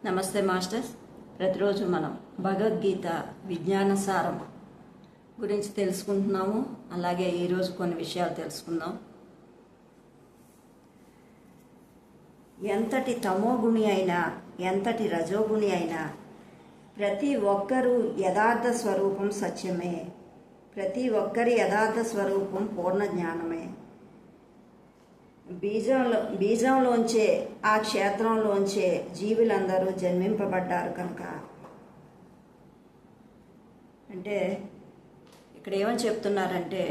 నమస్తే మాస్టర్స్. ప్రతిరోజు మనం భగవద్గీత విజ్ఞాన సారం గురించి తెలుసుకుంటున్నాము. అలాగే ఈరోజు కొన్ని విషయాలు తెలుసుకుందాం. ఎంతటి తమోగుణి అయినా, ఎంతటి రజోగుణి అయినా ప్రతి ఒక్కరూ యథార్థ స్వరూపం సత్యమే. ప్రతి ఒక్కరి యథార్థ స్వరూపం పూర్ణ జ్ఞానమే. బీజంలోంచే, ఆ క్షేత్రంలోంచే జీవులందరూ జన్మింపబడ్డారు కనుక. అంటే ఇక్కడ ఏమని చెప్తున్నారంటే,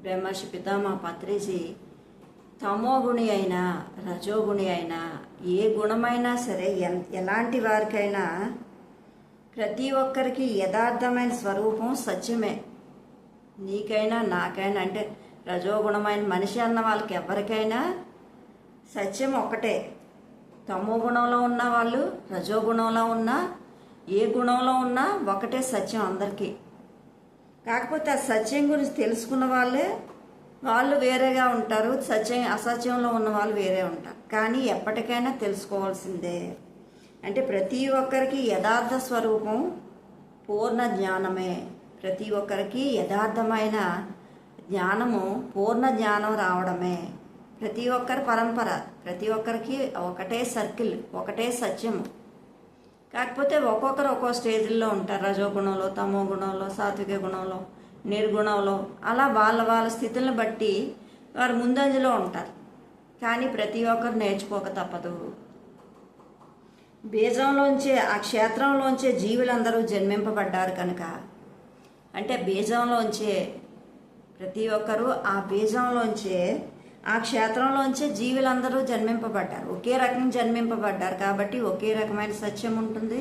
బ్రహ్మర్షి పితామహ పత్రిజీ తమోగుణి అయినా రజోగుణి అయినా ఏ గుణమైనా సరే, ఎలాంటి వారికైనా ప్రతి ఒక్కరికి యథార్థమైన స్వరూపం సత్యమే. నీకైనా నాకైనా, అంటే రజోగుణమైన మనిషి అన్న వాళ్ళకి ఎవరికైనా సత్యం ఒక్కటే. తమో గుణంలో ఉన్న వాళ్ళు, రజోగుణంలో ఉన్నా, ఏ గుణంలో ఉన్నా ఒకటే సత్యం అందరికీ. కాకపోతే ఆ సత్యం గురించి తెలుసుకున్న వాళ్ళు వేరేగా ఉంటారు, అసత్యంలో ఉన్న వాళ్ళు వేరే ఉంటారు. కానీ ఎప్పటికైనా తెలుసుకోవాల్సిందే. అంటే ప్రతి ఒక్కరికి యథార్థ స్వరూపం పూర్ణ జ్ఞానమే. ప్రతి ఒక్కరికి యథార్థమైన జ్ఞానము, పూర్ణ జ్ఞానం రావడమే. ప్రతి ఒక్కరి పరంపర, ప్రతి ఒక్కరికి ఒకటే సర్కిల్, ఒకటే సత్యము. కాకపోతే ఒక్కొక్కరు ఒక్కో స్టేజ్లో ఉంటారు. రజోగుణంలో, తమో గుణంలో, సాత్విక గుణంలో, నిర్గుణంలో, అలా వాళ్ళ స్థితులను బట్టి వారు ముందంజలో ఉంటారు. కానీ ప్రతి ఒక్కరు నేర్చుకోక తప్పదు. బీజంలోంచే, ఆ క్షేత్రంలోంచే జీవులందరూ జన్మింపబడ్డారు కనుక. అంటే బీజంలోంచే ప్రతి ఒక్కరూ, ఆ బీజంలోంచే, ఆ క్షేత్రంలోంచే జీవులందరూ జన్మింపబడ్డారు. ఒకే రకం జన్మింపబడ్డారు కాబట్టి ఒకే రకమైన సత్యం ఉంటుంది,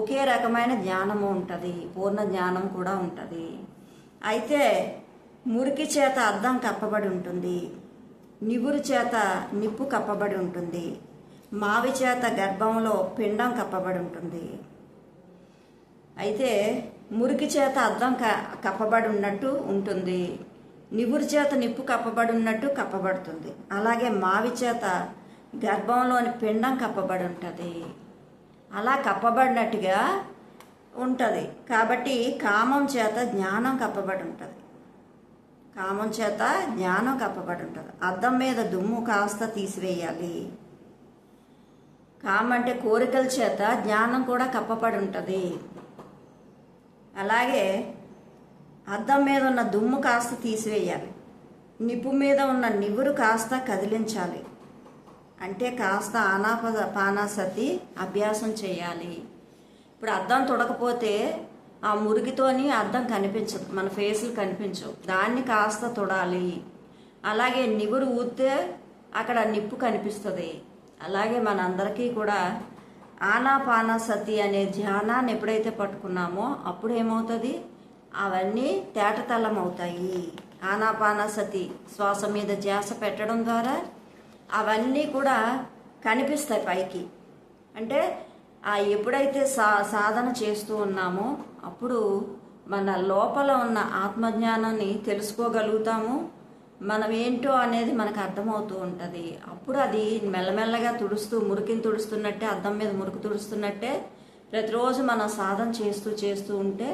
ఒకే రకమైన జ్ఞానము ఉంటుంది, పూర్ణ జ్ఞానం కూడా ఉంటుంది. అయితే మురికి చేత అద్దం కప్పబడి ఉంటుంది, నివురు చేత నిప్పు కప్పబడి ఉంటుంది, మావి చేత గర్భంలో పిండం కప్పబడి ఉంటుంది. అయితే మురికి చేత అద్దం కప్పబడి ఉన్నట్టు ఉంటుంది, నివురు చేత నిప్పు కప్పబడి ఉన్నట్టు కప్పబడుతుంది. అలాగే మావి చేత గర్భంలోని పిండం కప్పబడి ఉంటుంది. అలా కప్పబడినట్టుగా ఉంటుంది. కాబట్టి కామం చేత జ్ఞానం కప్పబడి ఉంటుంది. కామం చేత జ్ఞానం కప్పబడి ఉంటుంది. అద్దం మీద దుమ్ము కాస్త తీసివేయాలి. కామం అంటే కోరికల చేత జ్ఞానం కూడా కప్పబడి ఉంటుంది. అలాగే అద్దం మీద ఉన్న దుమ్ము కాస్త తీసివేయాలి. నిప్పు మీద ఉన్న నివురు కాస్త కదిలించాలి. అంటే కాస్త ఆనాపానసతి అభ్యాసం చేయాలి. ఇప్పుడు అద్దం తుడకపోతే ఆ మురికితోని అద్దం కనిపించదు, మన ఫేసులు కనిపించవు. దాన్ని కాస్త తుడాలి. అలాగే నివురు ఊస్తే అక్కడ నిప్పు కనిపిస్తుంది. అలాగే మనందరికీ కూడా ఆనాపానసతి అనే ధ్యానాన్ని ఎప్పుడైతే పట్టుకున్నామో అప్పుడు ఏమవుతుంది, అవన్నీ తేటతల్లం అవుతాయి. ఆనాపానసతి శ్వాస మీద ధ్యాస పెట్టడం ద్వారా అవన్నీ కూడా కనిపిస్తాయి పైకి. అంటే ఎప్పుడైతే సాధన చేస్తూ ఉన్నామో అప్పుడు మన లోపల ఉన్న ఆత్మజ్ఞానాన్ని తెలుసుకోగలుగుతాము. మనం ఏంటో అనేది మనకు అర్థమవుతూ ఉంటుంది. అప్పుడు అది మెల్లమెల్లగా మురికిని తుడుస్తున్నట్టే, అద్దం మీద మురికి తుడుస్తున్నట్టే ప్రతిరోజు మనం సాధన చేస్తూ ఉంటే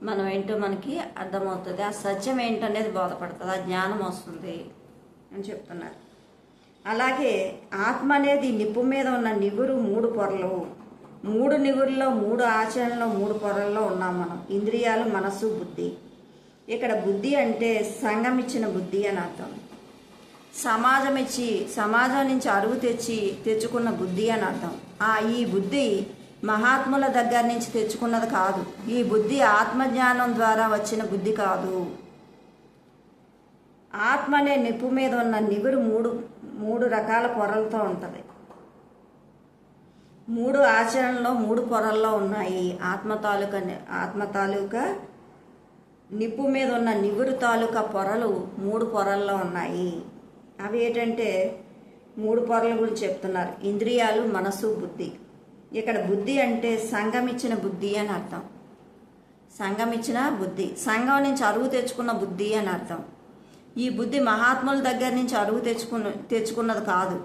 మనం ఏంటో మనకి అర్థమవుతుంది. ఆ సత్యం ఏంటనేది బోధపడుతుంది, ఆ జ్ఞానం వస్తుంది అని చెప్తున్నారు. అలాగే ఆత్మ అనేది నిప్పు మీద ఉన్న నివురు 3 పొరలు. 3 నివురులో 3 ఆచరణలో 3 పొరల్లో ఉన్నాం మనం. ఇంద్రియాలు, మనస్సు, బుద్ధి. ఇక్కడ బుద్ధి అంటే సంఘం ఇచ్చిన బుద్ధి అని అర్థం. సమాజం నుంచి అరువు తెచ్చుకున్న బుద్ధి అని అర్థం. ఈ బుద్ధి మహాత్ముల దగ్గర నుంచి తెచ్చుకున్నది కాదు. ఈ బుద్ధి ఆత్మజ్ఞానం ద్వారా వచ్చిన బుద్ధి కాదు. ఆత్మ అనే నిప్పు మీద ఉన్న నివురు 3 రకాల పొరలతో ఉంటుంది. 3 ఆచరణలో 3 పొరల్లో ఉన్నాయి. ఆత్మ తాలూకా నిప్పు మీద ఉన్న నివురు తాలూకా పొరలు 3 పొరల్లో ఉన్నాయి. అవి ఏంటంటే 3 పొరల గురించి చెప్తున్నారు. ఇంద్రియాలు, మనసు, బుద్ధి. ఇక్కడ బుద్ధి అంటే సంఘమిచ్చిన బుద్ధి అని అర్థం. సంఘమిచ్చిన బుద్ధి, సంఘం నుంచి అరువు తెచ్చుకున్న బుద్ధి అని అర్థం. ఈ బుద్ధి మహాత్ముల దగ్గర నుంచి అరువు తెచ్చుకున్నది కాదు.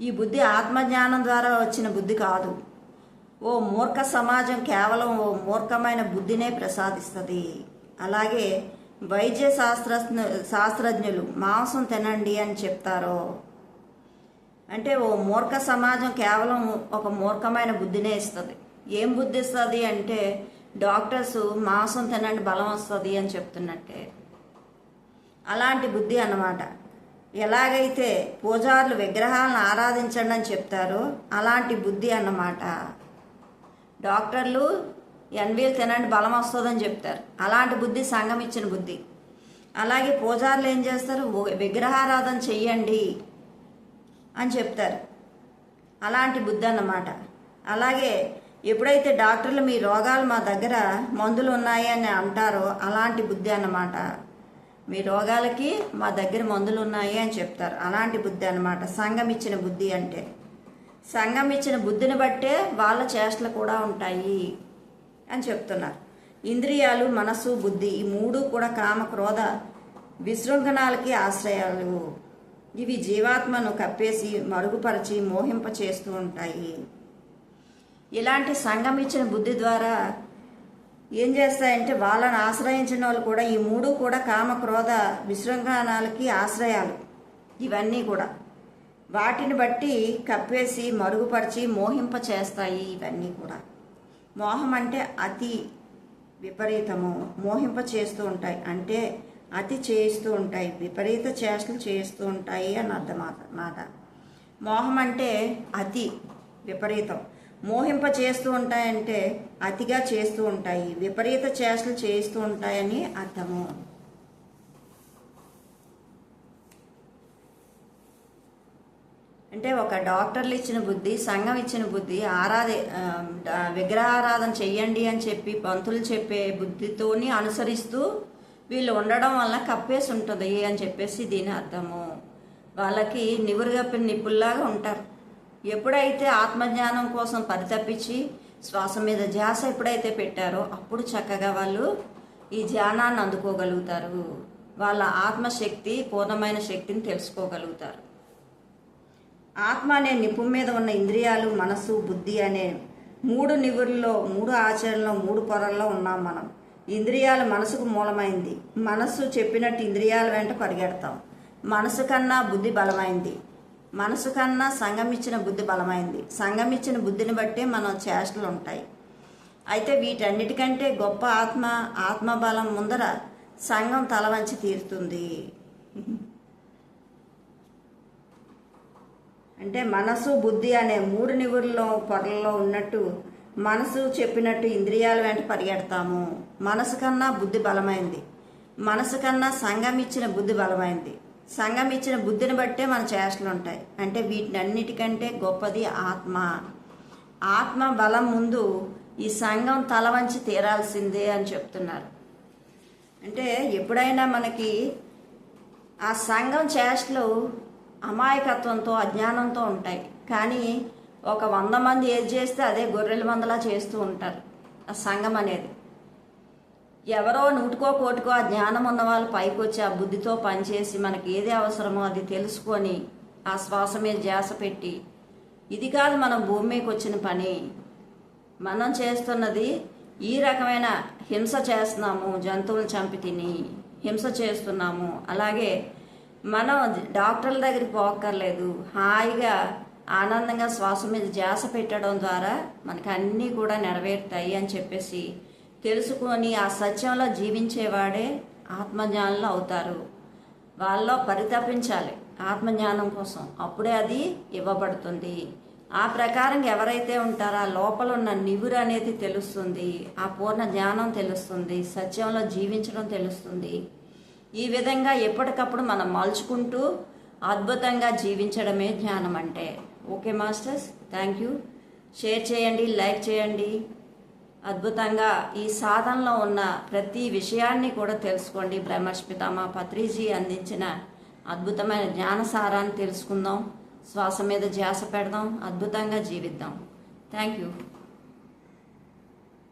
ఈ బుద్ధి ఆత్మజ్ఞానం ద్వారా వచ్చిన బుద్ధి కాదు. ఓ మూర్ఖ సమాజం కేవలం ఓ మూర్ఖమైన బుద్ధినే ప్రసాదిస్తుంది. అలాగే వైద్య శాస్త్రజ్ఞులు మాంసం తినండి అని చెప్తారో, అంటే ఓ మూర్ఖ సమాజం కేవలం ఒక మూర్ఖమైన బుద్ధినే ఇస్తుంది. ఏం బుద్ధి ఇస్తుంది అంటే డాక్టర్స్ మాంసం తినండి బలం వస్తుంది అని చెప్తున్నట్టే. అలాంటి బుద్ధి అన్నమాట. ఎలాగైతే పూజారులు విగ్రహాలను ఆరాధించండి అని చెప్తారో అలాంటి బుద్ధి అన్నమాట. డాక్టర్లు ఎన్వీలు తినండి బలం వస్తుందని చెప్తారు, అలాంటి బుద్ధి సంఘం ఇచ్చిన బుద్ధి. అలాగే పూజారులు ఏం చేస్తారు, విగ్రహారాధన చెయ్యండి అని చెప్తారు, అలాంటి బుద్ధి అన్నమాట. అలాగే ఎప్పుడైతే డాక్టర్లు మీ రోగాలు మా దగ్గర మందులు ఉన్నాయి అని అంటారో అలాంటి బుద్ధి అన్నమాట. మీ రోగాలకి మా దగ్గర మందులు ఉన్నాయి అని చెప్తారు, అలాంటి బుద్ధి అన్నమాట సంఘం ఇచ్చిన బుద్ధి అంటే. సంఘం ఇచ్చిన బుద్ధిని బట్టే వాళ్ళ చేష్టలు కూడా ఉంటాయి అని చెప్తున్నారు. ఇంద్రియాలు, మనస్సు, బుద్ధి ఈ మూడు కూడా కామ క్రోధ విశృంఖనాలకి ఆశ్రయాలు. ఇవి జీవాత్మను కప్పేసి మరుగుపరిచి మోహింప చేస్తూ ఉంటాయి. ఇలాంటి సంఘం ఇచ్చిన బుద్ధి ద్వారా ఏం చేస్తాయంటే వాళ్ళని ఆశ్రయించిన వాళ్ళు కూడా ఈ మూడు కూడా కామ క్రోధ విశృంఖనాలకి ఆశ్రయాలు. ఇవన్నీ కూడా వాటిని బట్టి కప్పేసి మరుగుపరిచి మోహింప చేస్తాయి. ఇవన్నీ కూడా మోహం అంటే అతి విపరీతము, మోహింప చేస్తూ ఉంటాయి అంటే అతి చేస్తూ ఉంటాయి, విపరీత చేష్టలు చేస్తూ ఉంటాయి అని అర్థమాట. మోహం అంటే అతి విపరీతం, మోహింప చేస్తూ ఉంటాయంటే అతిగా చేస్తూ ఉంటాయి, విపరీత చేష్టలు చేస్తూ ఉంటాయని అర్థము. అంటే ఒక డాక్టర్లు ఇచ్చిన బుద్ధి, సంఘం ఇచ్చిన బుద్ధి, విగ్రహారాధన చెయ్యండి అని చెప్పి పంతులు చెప్పే బుద్ధితోని అనుసరిస్తూ వీళ్ళు ఉండడం వల్ల కప్పేసి ఉంటుంది అని చెప్పేసి దీని అర్థము. వాళ్ళకి నివురుగప్పిన నిప్పుల్లాగా ఉంటారు. ఎప్పుడైతే ఆత్మజ్ఞానం కోసం పరితపించి శ్వాస మీద ధ్యాస ఎప్పుడైతే పెట్టారో అప్పుడు చక్కగా వాళ్ళు ఈ ధ్యానాన్ని అందుకోగలుగుతారు. వాళ్ళ ఆత్మశక్తి, పూర్ణమైన శక్తిని తెలుసుకోగలుగుతారు. ఆత్మ అనే నిప్పు మీద ఉన్న ఇంద్రియాలు, మనసు, బుద్ధి అనే మూడు నివురుల్లో, మూడు ఆచరణలో, మూడు పొరల్లో ఉన్నాం మనం. ఇంద్రియాలు మనసుకు మూలమైంది. మనసు చెప్పినట్టు ఇంద్రియాల వెంట పరిగెడతాం. మనసు కన్నా బుద్ధి బలమైంది. మనసు కన్నా సంఘం ఇచ్చిన బుద్ధి బలమైంది. సంఘం ఇచ్చిన బుద్ధిని బట్టే మనం చేష్టలు ఉంటాయి. అయితే వీటన్నిటికంటే గొప్ప ఆత్మబలం ముందర సంఘం తల వంచి తీరుతుంది. అంటే మనసు, బుద్ధి అనే మూడు నివురుల్లో పొరల్లో ఉన్నట్టు మనసు చెప్పినట్టు ఇంద్రియాల వెంట పరిగెడతాము. మనసు కన్నా బుద్ధి బలమైంది. మనసు కన్నా సంఘం ఇచ్చిన బుద్ధి బలమైంది. సంఘం ఇచ్చిన బుద్ధిని బట్టే మన చేష్టలు ఉంటాయి. అంటే వీటినన్నిటికంటే గొప్పది ఆత్మ. ఆత్మ బలం ముందు ఈ సంఘం తల వంచి తీరాల్సిందే అని చెప్తున్నారు. అంటే ఎప్పుడైనా మనకి ఆ సంఘం చేష్టలు అమాయకత్వంతో, అజ్ఞానంతో ఉంటాయి. కానీ ఒక 100 మంది ఏది చేస్తే అదే గొర్రెల మందలా చేస్తూ ఉంటారు ఆ సంఘం అనేది. ఎవరో నూటికో కోటికో ఆ జ్ఞానం ఉన్న వాళ్ళు పైకి వచ్చి ఆ బుద్ధితో పనిచేసి మనకి ఏది అవసరమో అది తెలుసుకొని ఆ శ్వాస మీద ధ్యాస పెట్టి, ఇది కాదు మనం భూమి మీదకి వచ్చిన పని, మనం చేస్తున్నది ఈ రకమైన హింస చేస్తున్నాము, జంతువులను చంపి తిని హింస చేస్తున్నాము. అలాగే మనం డాక్టర్ల దగ్గరికి పోక్కర్లేదు, హాయిగా ఆనందంగా శ్వాస మీద ధ్యాస పెట్టడం ద్వారా మనకి అన్నీ కూడా నెరవేరుతాయి అని చెప్పేసి తెలుసుకొని ఆ సత్యంలో జీవించేవాడే ఆత్మజ్ఞానులు అవుతారు. వాళ్ళలో పరితపించాలి ఆత్మజ్ఞానం కోసం, అప్పుడే అది ఇవ్వబడుతుంది. ఆ ప్రకారం ఎవరైతే ఉంటారో ఆ లోపల ఉన్న నివురు అనేది తెలుస్తుంది, ఆ పూర్ణ జ్ఞానం తెలుస్తుంది, సత్యంలో జీవించడం తెలుస్తుంది. ఈ విధంగా ఎప్పటికప్పుడు మనం మలుచుకుంటూ అద్భుతంగా జీవించడమే జ్ఞానం అంటే. Okay masters, thank you. Share చేయండి, లైక్ చేయండి. అద్భుతంగా ఈ సాధనలో ఉన్న ప్రతి విషయాన్ని కూడా తెలుసుకోండి. బ్రహ్మర్షిపితామహ పత్రిజీ అందించిన అద్భుతమైన జ్ఞానసారాన్ని తెలుసుకుందాం. శ్వాస మీద ధ్యాస పెడదాం, అద్భుతంగా జీవిద్దాం. Thank you.